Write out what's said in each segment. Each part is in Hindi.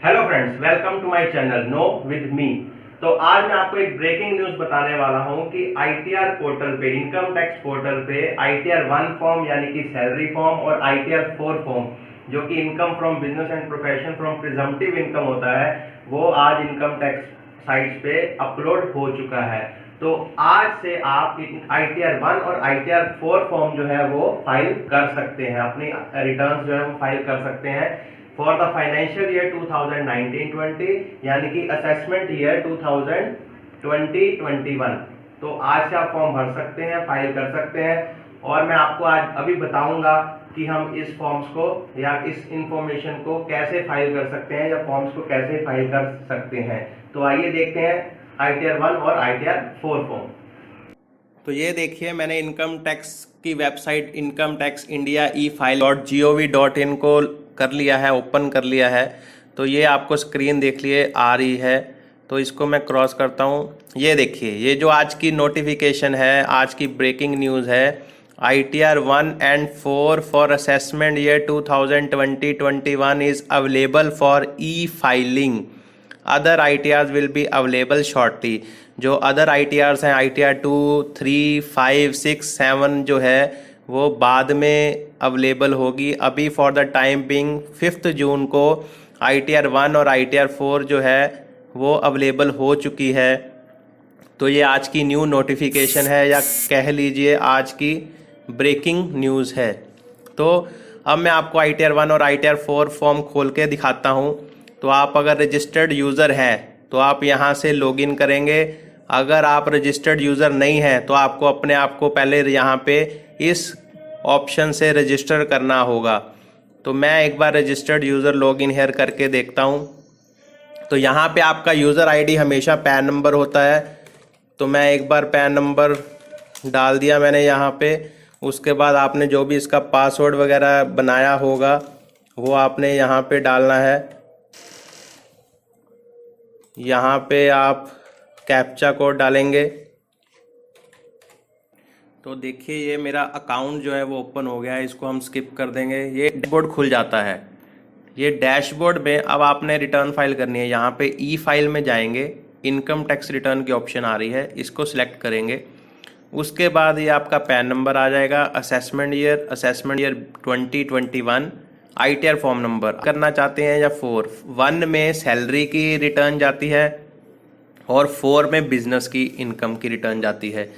Hello friends, welcome to my channel know with me. तो आज मैं आपको एक ब्रेकिंग न्यूज़ बताने वाला हूं कि आईटीआर पोर्टल पे, इनकम टैक्स पोर्टल पे आईटीआर 1 फॉर्म यानी कि सैलरी फॉर्म और आईटीआर 4 फॉर्म जो कि income from business and profession from presumptive income होता है, वो आज इनकम टैक्स साइट्स पे अपलोड हो चुका है। तो आज से आप आईटीआर 1 और आईटीआर 4 फॉर्म जो है वो फाइल कर सकते हैं, अपनी रिटर्न्स जो है वो फाइल कर सकते हैं फॉर द फाइनेंशियल ईयर 2019-20 यानी कि असेसमेंट ईयर 2020-21। तो आज से आप फॉर्म भर सकते हैं, फाइल कर सकते हैं। और मैं आपको आज अभी बताऊंगा कि हम इस फॉर्म्स को या इस इंफॉर्मेशन को कैसे फाइल कर सकते हैं या फॉर्म्स को कैसे फाइल कर सकते हैं। तो आइए देखते हैं आईटीआर 1 और आईटीआर 4 फॉर्म। तो ये देखिए, मैंने इनकम टैक्स की website income tax India e-file.gov.in को कर लिया है, ओपन कर लिया है। तो ये आपको स्क्रीन देख लिए आ रही है। तो इसको मैं क्रॉस करता हूँ। ये देखिए, ये जो आज की नोटिफिकेशन है, आज की ब्रेकिंग न्यूज़ है, ITR 1 and 4 for assessment year 2020-21 is available for e filing. Other ITRs will be available shortly. जो अदर ITRs हैं, ITR 2, 3, 5, 6, 7 जो है वो बाद में अवेलेबल होगी। अभी फॉर द टाइम बिंग 5 जून को ITR 1 और ITR 4 जो है वो अवेलेबल हो चुकी है। तो ये आज की न्यू नोटिफिकेशन है, या कह लीजिए आज की ब्रेकिंग न्यूज़ है। तो अब मैं आपको ITR 1 और ITR 4 फॉर्म खोल के दिखाता हूँ। तो आप अगर रजिस्टर्ड यूज़र हैं तो आप यहाँ से लॉगिन करेंगे। अगर आप रजिस्टर्ड यूज़र नहीं हैं तो आपको अपने आप को पहले यहाँ पे इस ऑप्शन से रजिस्टर करना होगा। तो मैं एक बार रजिस्टर्ड यूज़र लॉगिन हेयर करके देखता हूँ। तो यहाँ पे आपका यूज़र आईडी हमेशा पैन नंबर होता है। तो मैं एक बार पैन नंबर डाल दिया मैंने यहाँ पे। उसके बाद आपने जो भी इसका पासवर्ड वगैरह बनाया होगा वो आपने यहाँ पे डालना है। यहाँ पे आप कैप्चा कोड डालेंगे। तो देखिए, ये मेरा अकाउंट जो है वो ओपन हो गया है। इसको हम स्किप कर देंगे। ये डैशबोर्ड खुल जाता है। ये डैशबोर्ड में अब आपने रिटर्न फाइल करनी है। यहाँ पे ई फाइल में जाएंगे, इनकम टैक्स रिटर्न की ऑप्शन आ रही है, इसको सिलेक्ट करेंगे। उसके बाद ये आपका पैन नंबर आ जाएगा, assessment year 2021, ITR form number करना चाहते हैं या 4। 1 में सैलरी की रिटर्न जाती है और 4 में बिजनेस की इनकम की रिटर्न जाती है।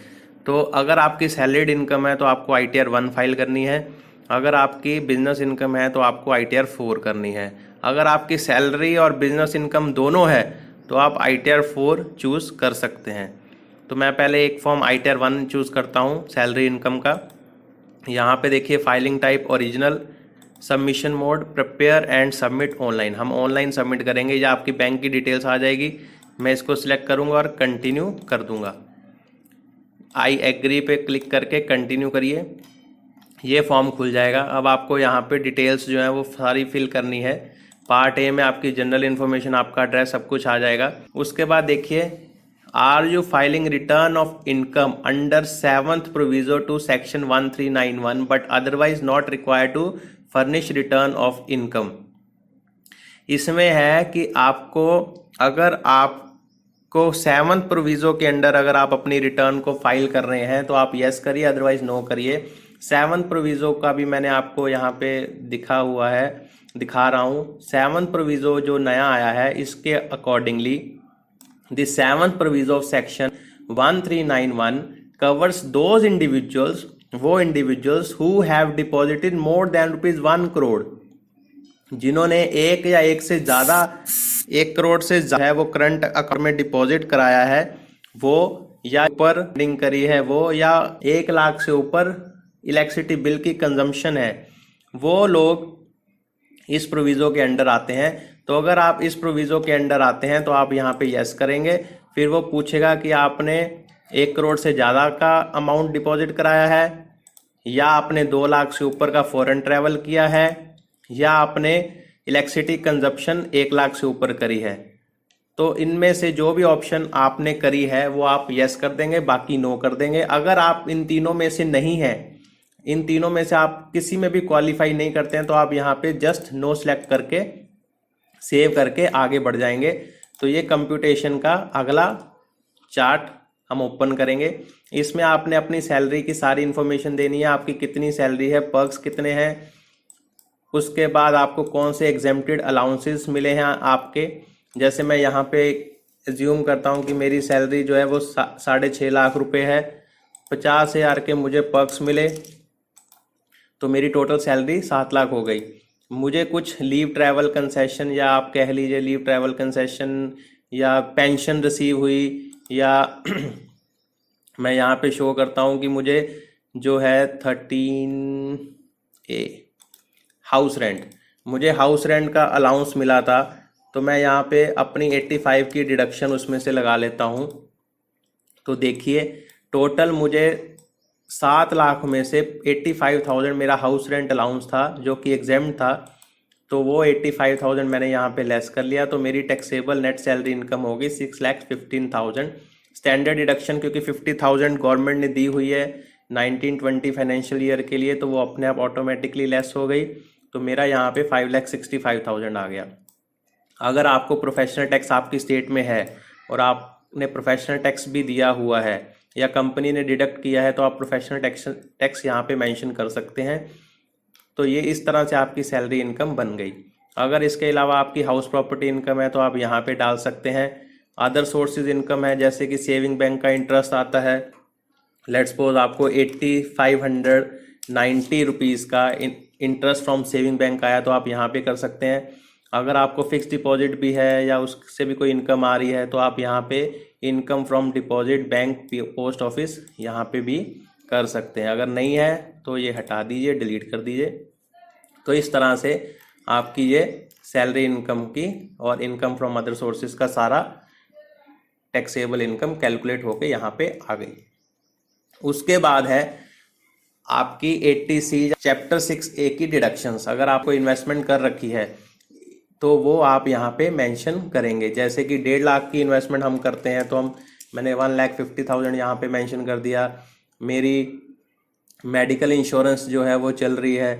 तो अगर आपकी सैलरीड इनकम है तो आपको आईटीआर 1 फाइल करनी है। अगर आपकी बिजनेस इनकम है तो आपको आईटीआर 4 करनी है। अगर आपकी सैलरी और बिजनेस इनकम दोनों है तो आप आईटीआर 4 चूज़ कर सकते हैं। तो मैं पहले एक फॉर्म आईटीआर 1 चूज़ करता हूँ सैलरी इनकम का। यहाँ पे देखिए, filing type original, submission mode prepare and submit online. हम ऑनलाइन सबमिट करेंगे या आपकी बैंक की डिटेल्स आ जाएगी। मैं इसको सिलेक्ट करूँगा और कंटिन्यू कर दूँगा। आई एग्री पे क्लिक करके कंटिन्यू करिए। ये फॉर्म खुल जाएगा। अब आपको यहाँ पे डिटेल्स जो है वो सारी फिल करनी है। पार्ट ए में आपकी जनरल इन्फॉर्मेशन, आपका एड्रेस, सब कुछ आ जाएगा। उसके बाद देखिए, are you filing return of income under 7th proviso to section 1391 but otherwise not required to furnish return of income. इसमें है कि आपको, अगर आपको 7th प्रोविजो के अंडर अगर आप अपनी रिटर्न को फाइल कर रहे हैं तो आप यस करिए, अदरवाइज नो करिए। 7th प्रोविजो का भी मैंने आपको यहाँ पे दिखा रहा हूँ। 7th प्रोविजो जो नया आया है, इसके accordingly the 7th proviso of section 1391 covers those individuals, वो individuals who have deposited more than ₹1 crore, जिन्होंने एक या एक से ज़्यादा 1 करोड़ से है वो करंट अकाउंट में डिपॉजिट कराया है, वो या ऊपर लिंक करी है वो, या 1 लाख से ऊपर इलेक्ट्रिसिटी बिल की कंजम्पशन है, वो लोग इस प्रोविज़ो के अंडर आते हैं। तो अगर आप इस प्रोविज़ो के अंडर आते हैं तो आप यहाँ पे यस करेंगे। फिर वो पूछेगा कि आपने 1 करोड़ से ज़्यादा का अमाउंट डिपॉजिट कराया है, या आपने 2 लाख से ऊपर का फॉरेन ट्रैवल किया है, या आपने इलेक्ट्रिसिटी कंजप्शन 1 लाख से ऊपर करी है। तो इनमें से जो भी ऑप्शन आपने करी है वो आप यस कर देंगे, बाकी नो कर देंगे। अगर आप इन तीनों में से नहीं है, इन तीनों में से आप किसी में भी क्वालिफाई नहीं करते हैं, तो आप यहाँ पे जस्ट नो सेलेक्ट करके सेव करके आगे बढ़ जाएंगे। तो ये कंप्यूटेशन का अगला चार्ट हम ओपन करेंगे। इसमें आपने अपनी सैलरी की सारी इन्फॉर्मेशन देनी है, आपकी कितनी सैलरी है, पर्क्स कितने हैं, उसके बाद आपको कौन से एग्जेम्प्टेड अलाउंसेस मिले हैं आपके। जैसे मैं यहाँ पे एज्यूम करता हूँ कि मेरी सैलरी जो है वो 6.5 लाख रुपए है, 50,000 के मुझे पर्क्स मिले, तो मेरी टोटल सैलरी 7 लाख हो गई। मुझे कुछ लीव ट्रैवल कंसेशन, या आप कह लीजिए लीव ट्रैवल कंसेशन, या पेंशन रिसीव हुई, या मैं यहाँ पे शो करता हूँ कि मुझे जो है 13A हाउस रेंट, मुझे हाउस रेंट का अलाउंस मिला था, तो मैं यहाँ पे अपनी 85 की डिडक्शन उसमें से लगा लेता हूँ। तो देखिए टोटल मुझे 7 लाख में से 85,000 मेरा हाउस रेंट अलाउंस था जो कि एग्जेम्प्ट था, तो वो 85,000 मैंने यहाँ पे लेस कर लिया, तो मेरी टैक्सेबल नेट सैलरी इनकम होगी 6,15,000। स्टैंडर्ड डिडक्शन क्योंकि 50,000 गवर्नमेंट ने दी हुई है 19-20 फाइनेंशियल ईयर के लिए, तो वो अपने आप ऑटोमेटिकली लेस हो गई, तो मेरा यहाँ पे 5,65,000 आ गया। अगर आपको प्रोफेशनल टैक्स आपकी स्टेट में है और आपने प्रोफेशनल टैक्स भी दिया हुआ है या कंपनी ने डिडक्ट किया है, तो आप प्रोफेशनल टैक्स यहाँ पे मेंशन कर सकते हैं। तो ये इस तरह से आपकी सैलरी इनकम बन गई। अगर इसके अलावा आपकी हाउस प्रॉपर्टी इनकम है तो आप यहाँ पे डाल सकते हैं। अदर सोर्सेज इनकम है जैसे कि सेविंग बैंक का इंटरेस्ट आता है, लेट्स सपोज आपको 8,590 रुपीज़ का इंटरेस्ट फ्रॉम सेविंग बैंक आया, तो आप यहाँ पे कर सकते हैं। अगर आपको फिक्स डिपॉजिट भी है या उससे भी कोई इनकम आ रही है, तो आप यहाँ पे income from deposit bank post office यहाँ पे भी कर सकते हैं। अगर नहीं है तो ये हटा दीजिए, डिलीट कर दीजिए। तो इस तरह से आपकी ये सैलरी इनकम की और इनकम फ्रॉम अदर सोर्सेज का सारा टैक्सेबल इनकम कैलकुलेट होके यहाँ पे आ गई। उसके बाद है आपकी 80C चैप्टर 6A की डिडक्शंस। अगर आपको इन्वेस्टमेंट कर रखी है तो वो आप यहाँ पे मेंशन करेंगे। जैसे कि 1.5 लाख की इन्वेस्टमेंट हम करते हैं तो मैंने 1,50,000 यहाँ पे मेंशन कर दिया। मेरी मेडिकल इंश्योरेंस जो है वो चल रही है,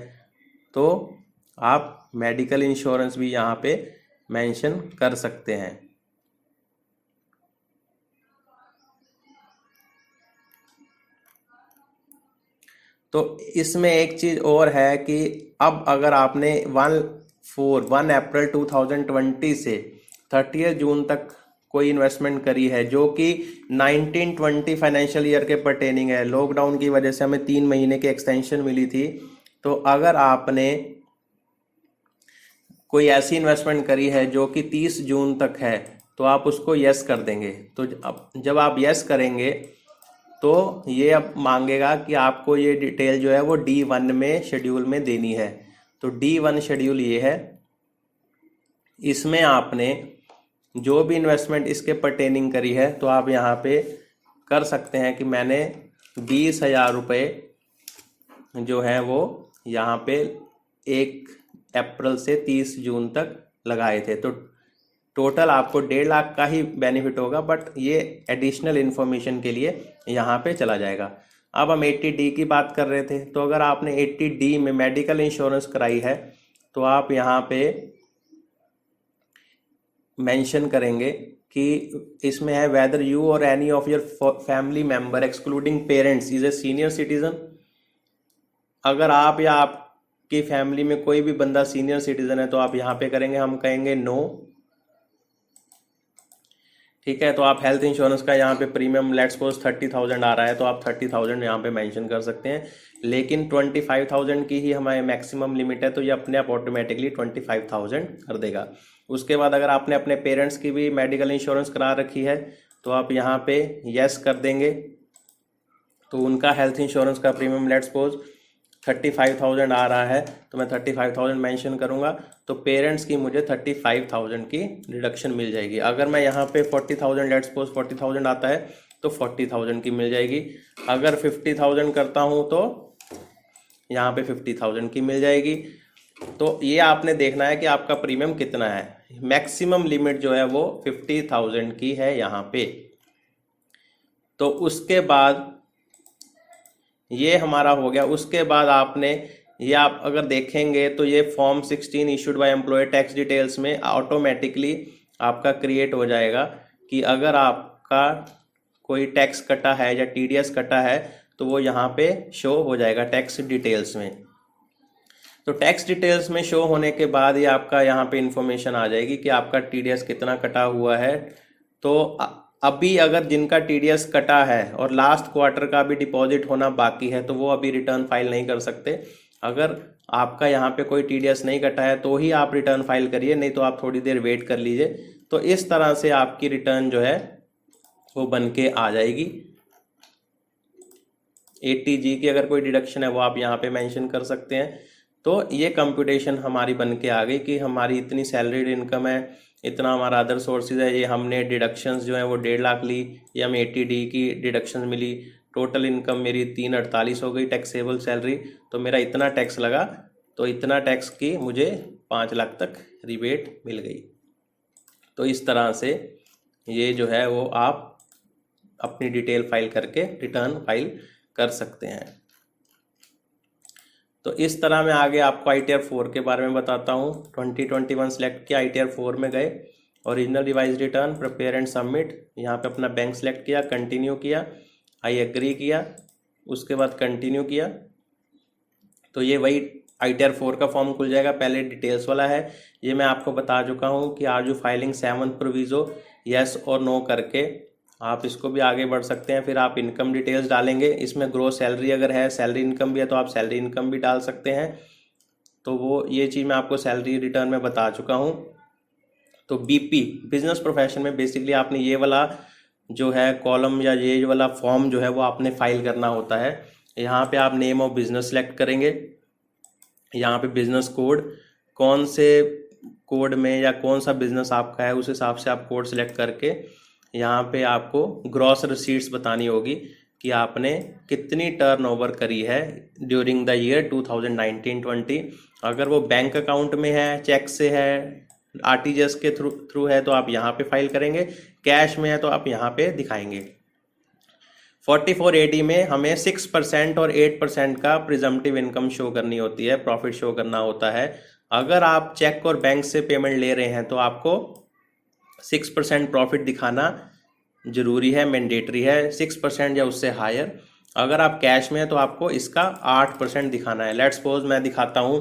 तो आप मेडिकल इंश्योरेंस भी यहाँ पे मेंशन कर सकते हैं। तो इसमें एक चीज़ और है कि अब अगर आपने 1 अप्रैल 2020 से 30 जून तक कोई इन्वेस्टमेंट करी है जो कि 19-20 फाइनेंशियल ईयर के पर्टेनिंग है, लॉकडाउन की वजह से हमें 3 महीने की एक्सटेंशन मिली थी, तो अगर आपने कोई ऐसी इन्वेस्टमेंट करी है जो कि 30 जून तक है, तो आप उसको यस कर देंगे। तो जब आप यस करेंगे तो ये अब मांगेगा कि आपको ये डिटेल जो है वो D1 में शेड्यूल में देनी है। तो D1 शेड्यूल ये है, इसमें आपने जो भी इन्वेस्टमेंट इसके पर्टेनिंग करी है तो आप यहाँ पे कर सकते हैं कि मैंने 20,000 रुपये जो है वो यहाँ पे 1 अप्रैल से 30 जून तक लगाए थे, तो टोटल आपको 1.5 लाख का ही बेनिफिट होगा, बट ये एडिशनल इन्फॉर्मेशन के लिए यहाँ पे चला जाएगा। अब हम 80D की बात कर रहे थे, तो अगर आपने 80D में मेडिकल इंश्योरेंस कराई है तो आप यहाँ पे मेंशन करेंगे कि इसमें है वेदर यू और any of your family member excluding parents is a senior citizen. अगर आप या आपकी फैमिली में कोई भी बंदा सीनियर सिटीजन है तो आप यहाँ पे करेंगे, हम कहेंगे नो। ठीक है, तो आप हेल्थ इंश्योरेंस का यहाँ पे प्रीमियम लेट्स सपोज 30,000 आ रहा है तो आप 30,000 यहाँ पे मेंशन कर सकते हैं, लेकिन 25,000 की ही हमारे मैक्सिमम लिमिट है, तो ये अपने आप ऑटोमेटिकली 25,000 कर देगा। उसके बाद अगर आपने अपने पेरेंट्स की भी मेडिकल इंश्योरेंस करा रखी है तो आप यहाँ पे यस कर देंगे, तो उनका हेल्थ इंश्योरेंस का प्रीमियम लेट्स सपोज 35,000 आ रहा है तो मैं 35,000 मेंशन करूंगा, तो पेरेंट्स की मुझे 35,000 की रिडक्शन मिल जाएगी। अगर मैं यहाँ पे 40,000 लेट्स सपोज 40,000 आता है तो 40,000 की मिल जाएगी। अगर 50,000 करता हूँ तो यहाँ पे 50,000 की मिल जाएगी। तो ये आपने देखना है कि आपका प्रीमियम कितना है। मैक्सिमम लिमिट जो है वो 50,000 की है यहाँ पे। तो उसके बाद ये हमारा हो गया। उसके बाद आपने ये आप अगर देखेंगे तो ये form 16 issued by employ tax details में ऑटोमेटिकली आपका क्रिएट हो जाएगा कि अगर आपका कोई टैक्स कटा है या टीडीएस कटा है तो वो यहाँ पे शो हो जाएगा टैक्स डिटेल्स में। तो टैक्स डिटेल्स में शो होने के बाद ये आपका यहाँ पे इंफॉर्मेशन आ जाएगी कि आपका टीडीएस कितना कटा हुआ है। तो अभी अगर जिनका टीडीएस कटा है और लास्ट क्वार्टर का भी डिपॉजिट होना बाकी है तो वो अभी रिटर्न फाइल नहीं कर सकते। अगर आपका यहाँ पे कोई टीडीएस नहीं कटा है तो ही आप रिटर्न फाइल करिए, नहीं तो आप थोड़ी देर वेट कर लीजिए। तो इस तरह से आपकी रिटर्न जो है वो बन के आ जाएगी। 80G की अगर कोई डिडक्शन है वो आप यहाँ पे मेंशन कर सकते हैं। तो ये कंप्यूटेशन हमारी बन के आ गई कि हमारी इतनी सैलरीड इनकम है, इतना हमारा अदर सोर्सेज है, ये हमने डिडक्शंस जो है वो 1.5 लाख ली, ये हमें 80D की डिडक्शन मिली, टोटल इनकम मेरी 348 हो गई टैक्सेबल सैलरी, तो मेरा इतना टैक्स लगा, तो इतना टैक्स की मुझे 5 लाख तक रिबेट मिल गई। तो इस तरह से ये जो है वो आप अपनी डिटेल फाइल करके रिटर्न फाइल कर सकते हैं। तो इस तरह मैं आगे आपको ITR 4 के बारे में बताता हूँ। 2021 सेलेक्ट किया, ITR 4 में गए, original revise return preparer and submit, यहाँ पे अपना बैंक सेलेक्ट किया, कंटिन्यू किया, आई एग्री किया, उसके बाद कंटिन्यू किया। तो ये वही ITR 4 का फॉर्म खुल जाएगा। पहले डिटेल्स वाला है, ये मैं आपको बता चुका हूँ कि are you filing 7th proviso, yes और नो करके आप इसको भी आगे बढ़ सकते हैं। फिर आप इनकम डिटेल्स डालेंगे, इसमें ग्रोस सैलरी अगर है, सैलरी इनकम भी है तो आप सैलरी इनकम भी डाल सकते हैं। तो वो ये चीज़ मैं आपको सैलरी रिटर्न में बता चुका हूँ। तो BP बिजनेस प्रोफेशन में बेसिकली आपने ये वाला जो है कॉलम या ये वाला फॉर्म जो है वो आपने फाइल करना होता है। यहाँ पे आप नेम ऑफ बिजनेस सेलेक्ट करेंगे, यहाँ पे बिजनेस कोड, कौन से कोड में या कौन सा बिजनेस आपका है उस हिसाब से आप कोड सेलेक्ट करके यहाँ पे आपको ग्रॉस रिसीट्स बतानी होगी कि आपने कितनी टर्नओवर करी है ड्यूरिंग द ईयर 2019-20। अगर वो बैंक अकाउंट में है, चेक से है, RTGS के थ्रू है तो आप यहाँ पे फाइल करेंगे, कैश में है तो आप यहाँ पे दिखाएंगे। 44AD में हमें 6% और 8% का प्रिजम्पटिव इनकम शो करनी होती है, प्रॉफिट शो करना होता है। अगर आप चेक और बैंक से पेमेंट ले रहे हैं तो आपको 6% प्रॉफिट दिखाना जरूरी है, मैंडेटरी है, 6% या उससे हायर। अगर आप कैश में है तो आपको इसका 8% दिखाना है। लेट्स सपोज मैं दिखाता हूँ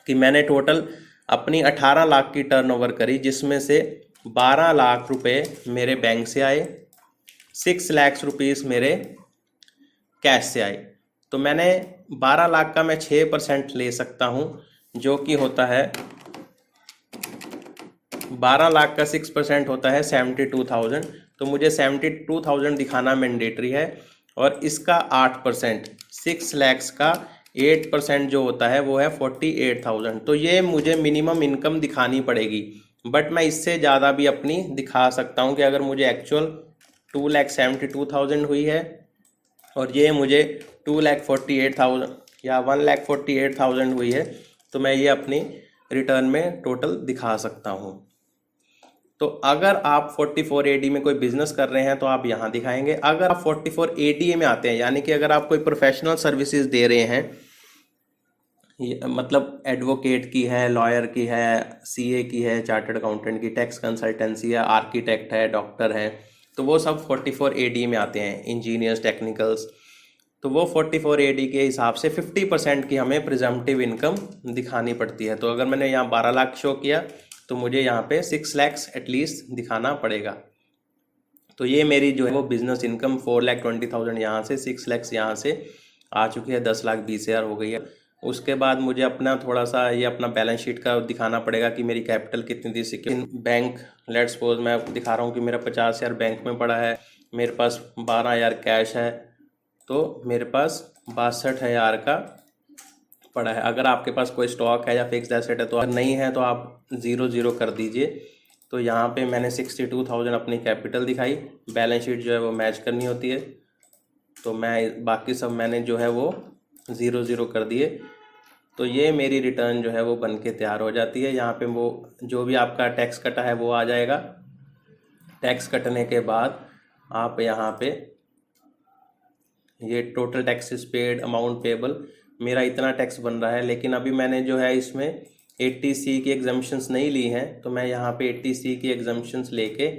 कि मैंने टोटल अपनी 18 लाख की टर्नओवर करी, जिसमें से 12 लाख रुपए मेरे बैंक से आए, 6 लाख रुपीस मेरे कैश से आए। तो मैंने 12 लाख का मैं 6% ले सकता हूँ, जो कि होता है 12 लाख का 6% होता है 72,000। तो मुझे 72,000 दिखाना मैंडेटरी है। और इसका 8%, 6 लाख का 8% जो होता है वो है 48,000। तो ये मुझे मिनिमम इनकम दिखानी पड़ेगी, बट मैं इससे ज़्यादा भी अपनी दिखा सकता हूँ कि अगर मुझे एक्चुअल 2,72,000 हुई है और ये मुझे 2,48,000 या 1,48,000 हुई है, तो मैं ये अपनी रिटर्न में टोटल दिखा सकता हूँ। तो अगर आप 44AD में कोई बिजनेस कर रहे हैं तो आप यहाँ दिखाएंगे। अगर आप 44ADA में आते हैं, यानी कि अगर आप कोई प्रोफेशनल सर्विसेज दे रहे हैं, मतलब एडवोकेट की है, लॉयर की है, CA की है, चार्टर्ड अकाउंटेंट की, टैक्स कंसल्टेंसी है, आर्किटेक्ट है, डॉक्टर है, तो वो सब 44AD में आते हैं, इंजीनियर्स, टेक्निकल्स। तो वो 44AD के हिसाब से 50% की हमें प्रिजम्पटिव इनकम दिखानी पड़ती है। तो अगर मैंने यहाँ 12 लाख शो किया तो मुझे यहाँ पे 6 लाख एटलीस्ट दिखाना पड़ेगा। तो ये मेरी जो है वो बिजनेस इनकम 4,20,000 यहाँ से, 6 लाख यहाँ से आ चुकी है, 10,20,000 हो गई है। उसके बाद मुझे अपना थोड़ा सा ये अपना बैलेंस शीट का दिखाना पड़ेगा कि मेरी कैपिटल कितनी थी, सिक्योर बैंक। लेट्स सपोज मैं दिखा रहा हूँ कि मेरा 50,000 बैंक में पड़ा है, मेरे पास 12,000 कैश है, तो मेरे पास 62,000 का पड़ा है। अगर आपके पास कोई स्टॉक है या फिक्स्ड एसेट है तो, अगर नहीं है तो आप 0 कर दीजिए। तो यहाँ पे मैंने 62,000 अपनी कैपिटल दिखाई, बैलेंस शीट जो है वो मैच करनी होती है, तो मैं बाकी सब मैंने जो है वो 0 कर दिए। तो ये मेरी रिटर्न जो है वो बन के तैयार हो जाती है। यहाँ पे वो जो भी आपका टैक्स कटा है वो आ जाएगा। टैक्स कटने के बाद आप यहाँ पे ये total taxes paid, amount payable, मेरा इतना टैक्स बन रहा है। लेकिन अभी मैंने जो है इसमें 80C की एग्जम्पशंस नहीं ली हैं, तो मैं यहाँ पे 80C की एग्जम्पशंस लेके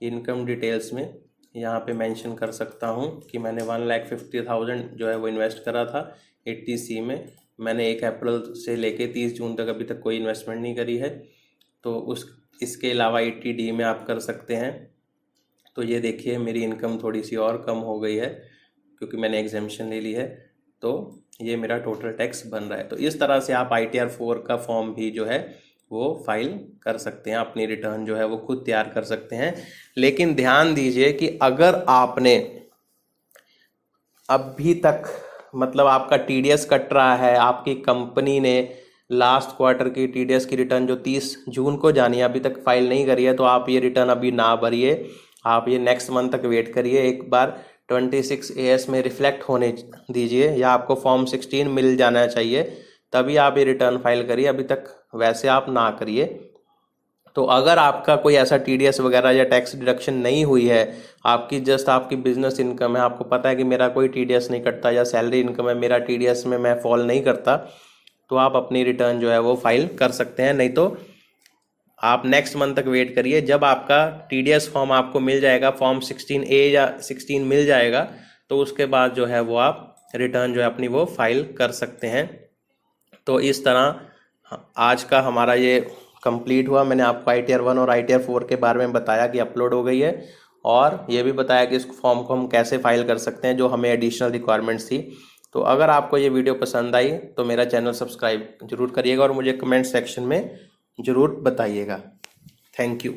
इनकम डिटेल्स में यहाँ पे मेंशन कर सकता हूँ कि मैंने 1,50,000 जो है वो इन्वेस्ट करा था 80C में। मैंने 1 अप्रैल से लेके 30 जून तक अभी तक कोई इन्वेस्टमेंट नहीं करी है। तो इसके अलावा 80D में आप कर सकते हैं। तो ये देखिए मेरी इनकम थोड़ी सी और कम हो गई है क्योंकि मैंने एग्जेम्पशन ले ली है। तो ये मेरा टोटल टैक्स बन रहा है। तो इस तरह से आप ITR 4 का फॉर्म भी जो है वो फाइल कर सकते हैं, अपनी रिटर्न जो है वो खुद तैयार कर सकते हैं। लेकिन ध्यान दीजिए कि अगर आपने अभी तक मतलब आपका TDS कट रहा है, आपकी कंपनी ने लास्ट क्वार्टर की TDS की रिटर्न जो 30 जून को जानी है अभी तक फाइल नहीं करी है, तो आप ये रिटर्न अभी ना भरिए। आप ये नेक्स्ट मंथ तक वेट करिए, एक बार 26AS में रिफ्लेक्ट होने दीजिए या आपको फॉर्म 16 मिल जाना चाहिए, तभी आप ये रिटर्न फाइल करिए। अभी तक वैसे आप ना करिए। तो अगर आपका कोई ऐसा TDS वगैरह या टैक्स डिडक्शन नहीं हुई है, आपकी जस्ट आपकी बिजनेस इनकम है, आपको पता है कि मेरा कोई TDS नहीं कटता, या सैलरी इनकम है, मेरा TDS में मैं फॉल नहीं करता, तो आप अपनी रिटर्न जो है वो फाइल कर सकते हैं। नहीं तो आप नेक्स्ट मंथ तक वेट करिए, जब आपका TDS फॉर्म आपको मिल जाएगा, फॉर्म 16A या 16 मिल जाएगा, तो उसके बाद जो है वो आप रिटर्न जो है अपनी वो फाइल कर सकते हैं। तो इस तरह आज का हमारा ये कंप्लीट हुआ। मैंने आपको ITR 1 और ITR 4 के बारे में बताया कि अपलोड हो गई है, और ये भी बताया कि इस फॉर्म को हम कैसे फाइल कर सकते हैं जो हमें एडिशनल रिक्वायरमेंट्स थी। तो अगर आपको ये वीडियो पसंद आई तो मेरा चैनल सब्सक्राइब जरूर करिएगा और मुझे कमेंट सेक्शन में ज़रूर बताइएगा। Thank you.